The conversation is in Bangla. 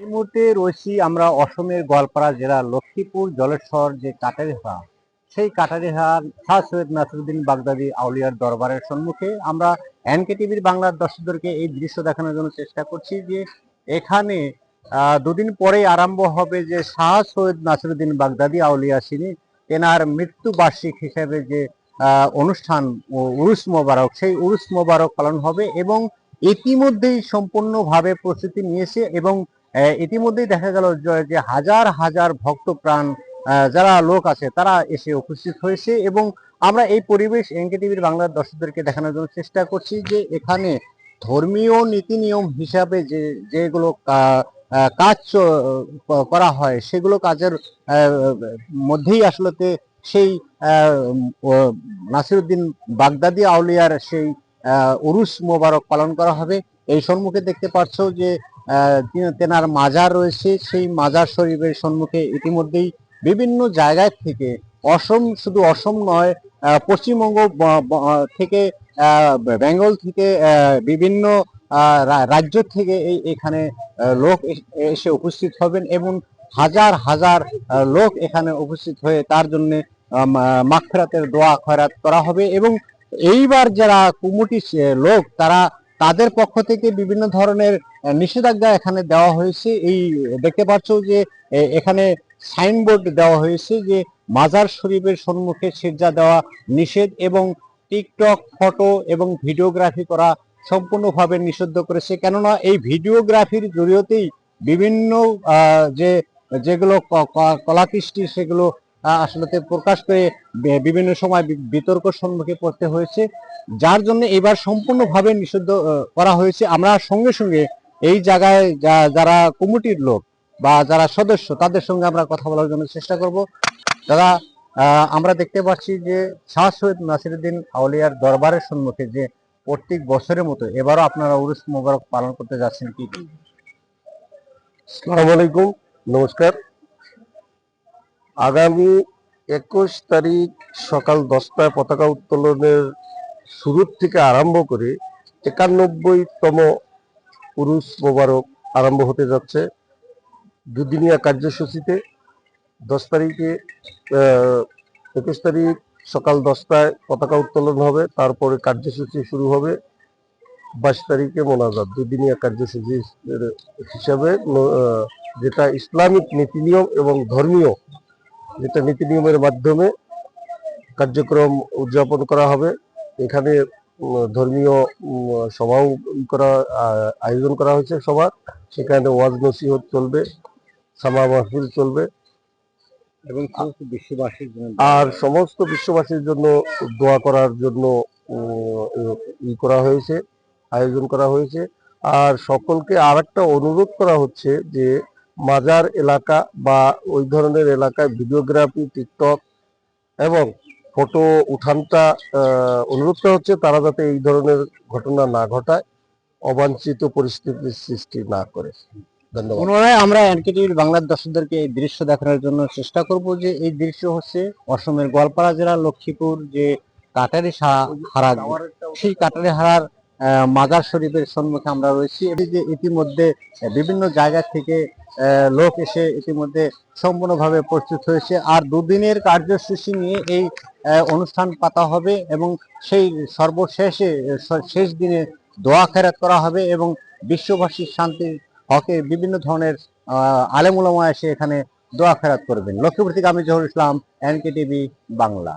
এই মুহূর্তে রয়েছি আমরা অসমের গোয়ালপাড়া জেলার লক্ষ্মীপুর জলেশ্বর যে কাটারিহাট, সেই কাটারিহাট শাহ সৈয়দ নাসিরুদ্দিন বাগদাদী আউলিয়ার দরবারের সম্মুখে আমরা এনকে টিভির বাংলার দর্শকদেরকে এই দৃশ্য দেখানোর জন্য চেষ্টা করছি যে এখানে দুদিন পরেই আরম্ভ হবে যে শাহ সৈয়দ নাসিরুদ্দিন বাগদাদী আউলিয়া সিনি তেনার মৃত্যু বার্ষিক হিসেবে যে অনুষ্ঠান উরুস মোবারক, সেই উরুস মোবারক পালন হবে এবং ইতিমধ্যেই সম্পূর্ণভাবে প্রস্তুতি নিয়েছে এবং ইতিমধ্যেই দেখা গেল যে হাজার হাজার ভক্ত প্রাণ যারা লোক আছে তারা এসে উপস্থিত হয়েছে এবং আমরা এই পরিবেশ এনকে টিভির বাংলার দর্শকদেরকে দেখানোর জন্য চেষ্টা করছি যে এখানে ধর্মীয় নীতি নিয়ম হিসাবে যেগুলো কাজ করা হয় সেগুলো কাজের মধ্যেই আসলে সেই নাসিরুদ্দিন বাগদাদী আউলিয়ার সেই উরুস মোবারক পালন করা হবে। এই সম্মুখে দেখতে পাচ্ছ যে তেনার মাজার রয়েছে, সেই মাজার শরীফের সম্মুখে ইতিমধ্যেই বিভিন্ন জায়গায় থেকে শুধু অসম নয়, পশ্চিমবঙ্গ থেকে, বেঙ্গল থেকে, বিভিন্ন রাজ্য থেকে এখানে লোক এসে উপস্থিত হবেন এবং হাজার হাজার লোক এখানে উপস্থিত হয়ে তার জন্য মাগফিরাতের দোয়া খয়রাত করা হবে এবং এইবার যারা কুমুটি লোক তাদের পক্ষ থেকে বিভিন্ন ধরনের নিষেধাজ্ঞা এখানে দেওয়া হয়েছে। এই দেখতে পাচ্ছ যে এখানে সাইনবোর্ড দেওয়া হয়েছে যে মাজার শরীফের সম্মুখে সিজদা দেওয়া নিষেধ এবং টিকটক ফটো এবং ভিডিওগ্রাফি করা সম্পূর্ণভাবে নিষিদ্ধ করেছে, কেননা এই ভিডিওগ্রাফির জরিয়তেই বিভিন্ন যে যেগুলো কলাকৃষ্টি সেগুলো আসলে প্রকাশ করে বিভিন্ন সময় বিতর্ক সম্মুখে পড়তে হয়েছে, যার জন্য এবার সম্পূর্ণভাবে নিষিদ্ধ করা হয়েছে। আমরা সঙ্গে সঙ্গে এই জায়গায় যারা কমিটির লোক বা যারা সদস্য তাদের সঙ্গে আমরা কথা বলার জন্য চেষ্টা করব। দাদা, আমরা দেখতে পাচ্ছি যে শাহ সৈয়দ নাসিরুদ্দিন আউলিয়ার দরবারের সম্মুখে যে প্রত্যেক বছরের মতো এবারও আপনারা উরুস মোবারক পালন করতে যাচ্ছেন, কি? আসসালামু আলাইকুম, নমস্কার। আগামী 21 তারিখ সকাল 10টায় পতাকা উত্তোলনের শুরুর থেকে আরম্ভ করে 91তম উরুস মোবারক আরম্ভ হতে যাচ্ছে দুদিনিয়া কার্যসূচিতে। 10 তারিখে 21 তারিখ সকাল 10টায় পতাকা উত্তোলন হবে, তারপরে কার্যসূচি শুরু হবে 22 তারিখে মোনাজাত। দুদিনিয়া কার্যসূচি হিসাবে যেটা ইসলামিক নীতি নিয়ম এবং ধর্মীয় যেটা নীতি নিয়মের মাধ্যমে কার্যক্রম উদযাপন করা হবে। এখানে ধর্মীয় সভাও আয়োজন করা হয়েছে সভা, সেখানে ওয়াজ নসিহত চলবে, সামা মাহফিল চলবে এবং বিশ্ববাসীর জন্য আর সমস্ত বিশ্ববাসীর জন্য দোয়া করার জন্য করা হয়েছে, আয়োজন করা হয়েছে। আর সকলকে আর একটা অনুরোধ করা হচ্ছে যে মাজার এলাকা বা ওই ধরনের এলাকায় ভিডিওগ্রাফি, টিকটক এবং ফটো উঠানটা অনুরোধ করা হচ্ছে তারা যাতে এই ধরনের ঘটনা না ঘটায়, অবাঞ্ছিত পরিস্থিতির সৃষ্টি না করে। ধন্যবাদ। পুনরায় আমরা এনকে টিভির বাংলার দর্শকদেরকে এই দৃশ্য দেখানোর জন্য চেষ্টা করব যে এই দৃশ্য হচ্ছে অসমের গোয়ালপাড়া জেলার লক্ষ্মীপুর যে কাটারি হারা, সেই কাটারি হারার মাজার শরীফের সম্মুখে আমরা রয়েছি। এই যে ইতিমধ্যে বিভিন্ন জায়গা থেকে লোক এসে ইতিমধ্যে সম্পূর্ণভাবে প্রস্তুত হয়েছে আর দুদিনের কার্যসূচি নিয়ে এই অনুষ্ঠান পাতা হবে এবং সেই সর্বশেষে শেষ দিনে দোয়া খেরাত করা হবে এবং বিশ্ববাসীর শান্তির হকে বিভিন্ন ধরনের আলেম ওলামা এসে এখানে দোয়া খেরাত করবেন। লক্ষ্মীপুর থেকে আমি জহুর ইসলাম, এনকে টিভি বাংলা।